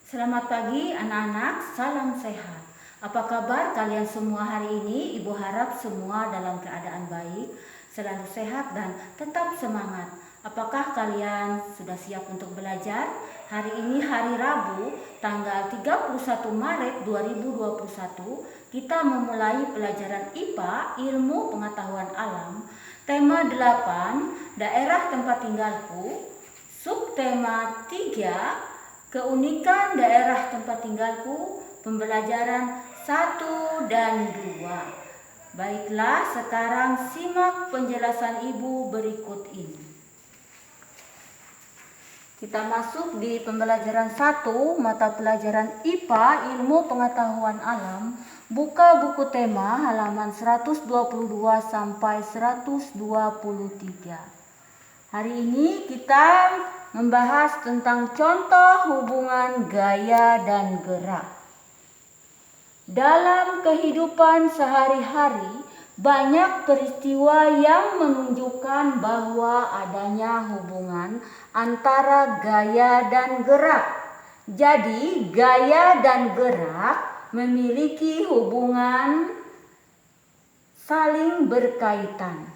Selamat pagi anak-anak, salam sehat. Apa kabar kalian semua hari ini? Ibu harap semua dalam keadaan baik, selalu sehat dan tetap semangat. Apakah kalian sudah siap untuk belajar? Hari ini hari Rabu, tanggal 31 Maret 2021, kita memulai pelajaran IPA, Ilmu Pengetahuan Alam, tema 8, Daerah Tempat Tinggalku, subtema 3, Keunikan daerah tempat tinggalku, pembelajaran 1 dan 2. Baiklah, sekarang simak penjelasan ibu berikut ini. Kita masuk di pembelajaran 1, mata pelajaran IPA, Ilmu Pengetahuan Alam. Buka buku tema halaman 122 sampai 123. Hari ini kita membahas tentang contoh hubungan gaya dan gerak. Dalam kehidupan sehari-hari, banyak peristiwa yang menunjukkan bahwa adanya hubungan antara gaya dan gerak. Jadi, gaya dan gerak memiliki hubungan saling berkaitan.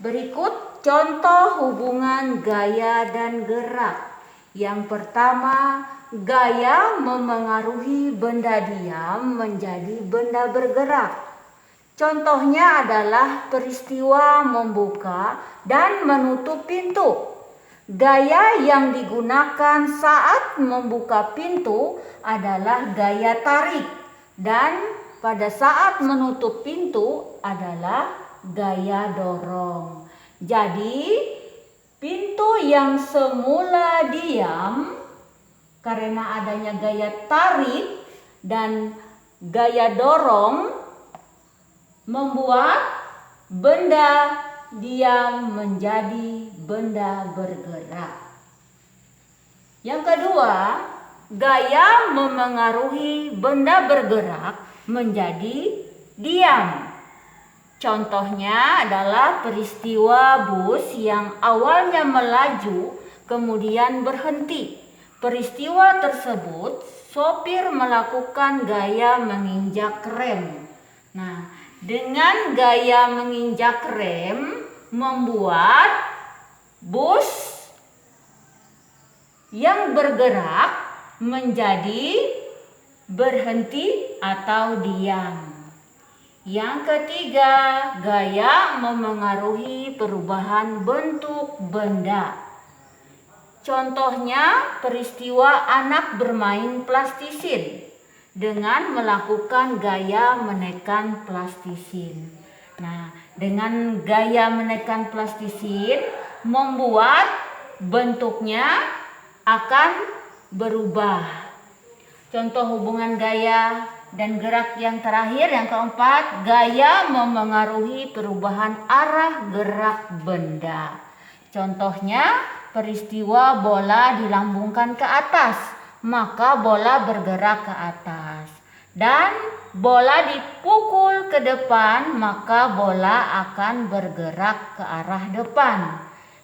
Berikut contoh hubungan gaya dan gerak. Yang pertama, gaya memengaruhi benda diam menjadi benda bergerak. Contohnya adalah peristiwa membuka dan menutup pintu. Gaya yang digunakan saat membuka pintu adalah gaya tarik, dan pada saat menutup pintu adalah gaya dorong. Jadi, pintu yang semula diam karena adanya gaya tarik dan gaya dorong membuat benda diam menjadi benda bergerak. Yang kedua, gaya memengaruhi benda bergerak menjadi diam. Contohnya adalah peristiwa bus yang awalnya melaju kemudian berhenti. Peristiwa tersebut, sopir melakukan gaya menginjak rem. Nah, dengan gaya menginjak rem membuat bus yang bergerak menjadi berhenti atau diam. Yang ketiga, gaya memengaruhi perubahan bentuk benda. Contohnya peristiwa anak bermain plastisin dengan melakukan gaya menekan plastisin. Nah, dengan gaya menekan plastisin membuat bentuknya akan berubah. Contoh hubungan gaya dan gerak yang terakhir, yang keempat, gaya memengaruhi perubahan arah gerak benda. Contohnya, peristiwa bola dilambungkan ke atas, maka bola bergerak ke atas. Dan bola dipukul ke depan, maka bola akan bergerak ke arah depan.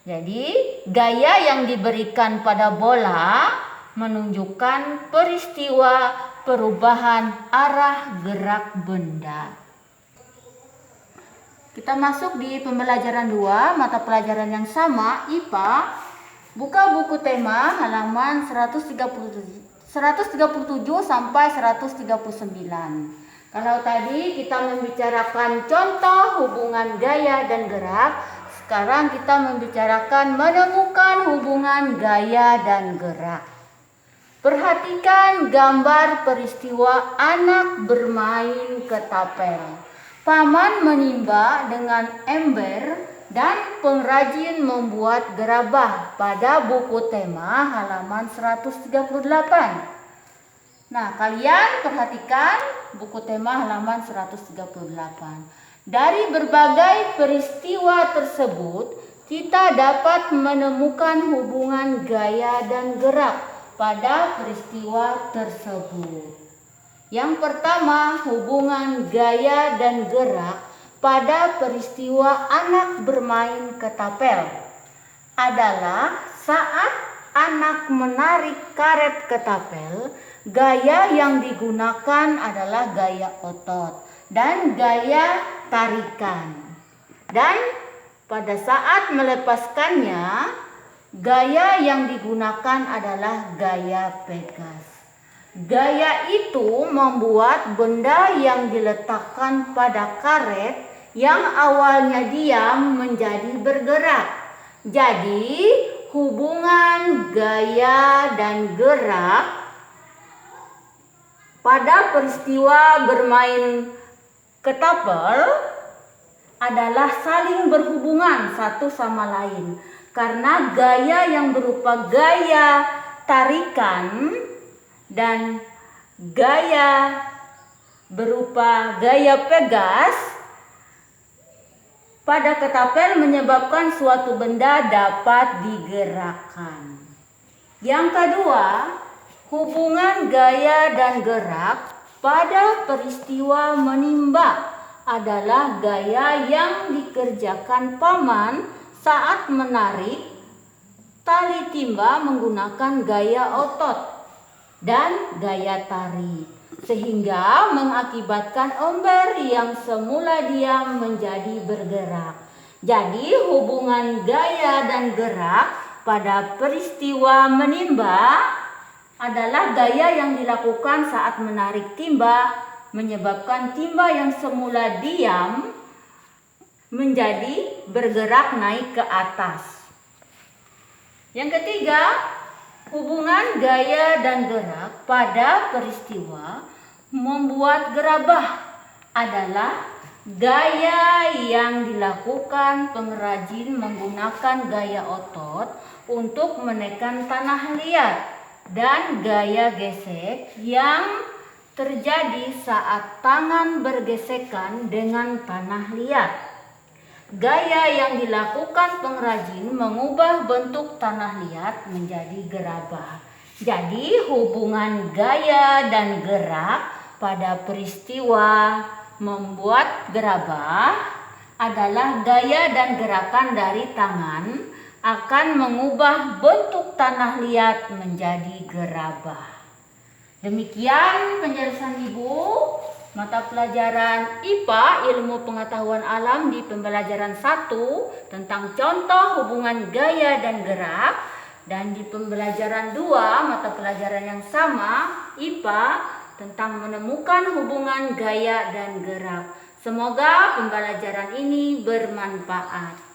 Jadi, gaya yang diberikan pada bola menunjukkan peristiwa perubahan arah gerak benda. Kita masuk di pembelajaran 2, mata pelajaran yang sama, IPA. Buka buku tema halaman 137 sampai 139. Kalau tadi kita membicarakan contoh hubungan gaya dan gerak, sekarang kita membicarakan menemukan hubungan gaya dan gerak. Perhatikan gambar peristiwa anak bermain ketapel. Paman menimba dengan ember dan pengrajin membuat gerabah pada buku tema halaman 138. Nah, kalian perhatikan buku tema halaman 138. Dari berbagai peristiwa tersebut, kita dapat menemukan hubungan gaya dan gerak pada peristiwa tersebut. Yang pertama, hubungan gaya dan gerak pada peristiwa anak bermain ketapel adalah saat anak menarik karet ketapel, gaya yang digunakan adalah gaya otot dan gaya tarikan. Dan pada saat melepaskannya, gaya yang digunakan adalah gaya pegas. Gaya itu membuat benda yang diletakkan pada karet yang awalnya diam menjadi bergerak. Jadi, hubungan gaya dan gerak pada peristiwa bermain ketapel adalah saling berhubungan satu sama lain. Karena gaya yang berupa gaya tarikan dan gaya berupa gaya pegas pada ketapel menyebabkan suatu benda dapat digerakkan. Yang kedua, hubungan gaya dan gerak pada peristiwa menimba adalah gaya yang dikerjakan paman saat menarik tali timba menggunakan gaya otot dan gaya tarik, sehingga mengakibatkan ember yang semula diam menjadi bergerak. Jadi hubungan gaya dan gerak pada peristiwa menimba adalah gaya yang dilakukan saat menarik timba menyebabkan timba yang semula diam menjadi bergerak naik ke atas. Yang ketiga, hubungan gaya dan gerak pada peristiwa membuat gerabah adalah gaya yang dilakukan pengrajin menggunakan gaya otot untuk menekan tanah liat dan gaya gesek yang terjadi saat tangan bergesekan dengan tanah liat. Gaya yang dilakukan pengrajin mengubah bentuk tanah liat menjadi gerabah. Jadi hubungan gaya dan gerak pada peristiwa membuat gerabah adalah gaya dan gerakan dari tangan akan mengubah bentuk tanah liat menjadi gerabah. Demikian penjelasan Ibu mata pelajaran IPA Ilmu Pengetahuan Alam di pembelajaran 1 tentang contoh hubungan gaya dan gerak, dan di pembelajaran 2 mata pelajaran yang sama IPA tentang menemukan hubungan gaya dan gerak. Semoga pembelajaran ini bermanfaat.